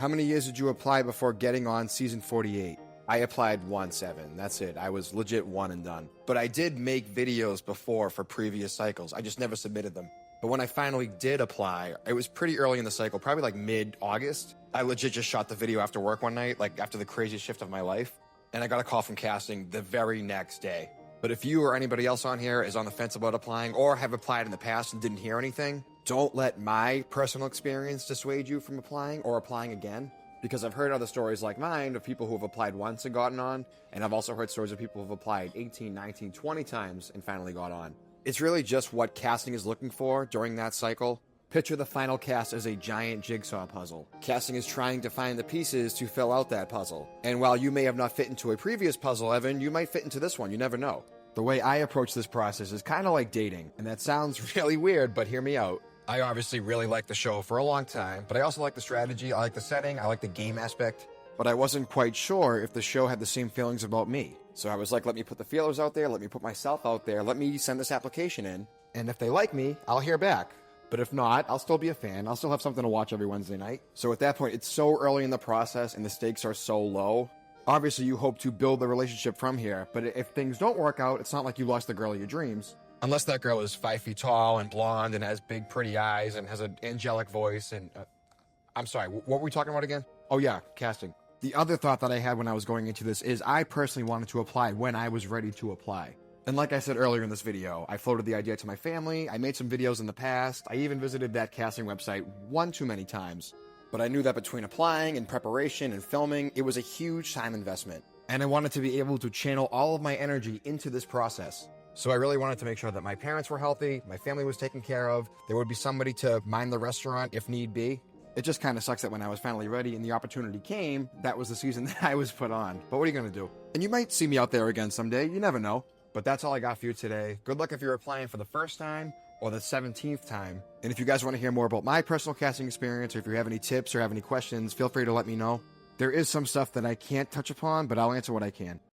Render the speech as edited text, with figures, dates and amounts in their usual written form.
How many years did you apply before getting on season 48? I applied once, Evan. That's it. I was legit one and done. But I did make videos before for previous cycles. I just never submitted them. But when I finally did apply, it was pretty early in the cycle, probably like mid-August. I legit just shot the video after work one night, like after the craziest shift of my life. And I got a call from casting the very next day. But if you or anybody else on here is on the fence about applying or have applied in the past and didn't hear anything, don't let my personal experience dissuade you from applying or applying again. Because I've heard other stories like mine of people who have applied once and gotten on, and I've also heard stories of people who have applied 18, 19, 20 times and finally got on. It's really just what casting is looking for during that cycle. Picture the final cast as a giant jigsaw puzzle. Casting is trying to find the pieces to fill out that puzzle. And while you may have not fit into a previous puzzle, Evan, you might fit into this one. You never know. The way I approach this process is kind of like dating, and that sounds really weird, but hear me out. I obviously really liked the show for a long time, but I also like the strategy, I like the setting, I like the game aspect, but I wasn't quite sure if the show had the same feelings about me. So I was like, let me put the feelers out there, let me put myself out there, let me send this application in, and if they like me, I'll hear back. But if not, I'll still be a fan, I'll still have something to watch every Wednesday night. So at that point, it's so early in the process and the stakes are so low. Obviously, you hope to build the relationship from here, but if things don't work out, it's not like you lost the girl of your dreams. Unless that girl is 5 feet tall and blonde and has big pretty eyes and has an angelic voice and... I'm sorry, what were we talking about again? Oh yeah, casting. The other thought that I had when I was going into this is I personally wanted to apply when I was ready to apply. And like I said earlier in this video, I floated the idea to my family, I made some videos in the past, I even visited that casting website one too many times. But I knew that between applying and preparation and filming, it was a huge time investment. And I wanted to be able to channel all of my energy into this process. So I really wanted to make sure that my parents were healthy, my family was taken care of, there would be somebody to mind the restaurant if need be. It just kind of sucks that when I was finally ready and the opportunity came, that was the season that I was put on. But what are you going to do? And you might see me out there again someday, you never know. But that's all I got for you today. Good luck if you're applying for the first time or the 17th time. And if you guys want to hear more about my personal casting experience, or if you have any tips or have any questions, feel free to let me know. There is some stuff that I can't touch upon, but I'll answer what I can.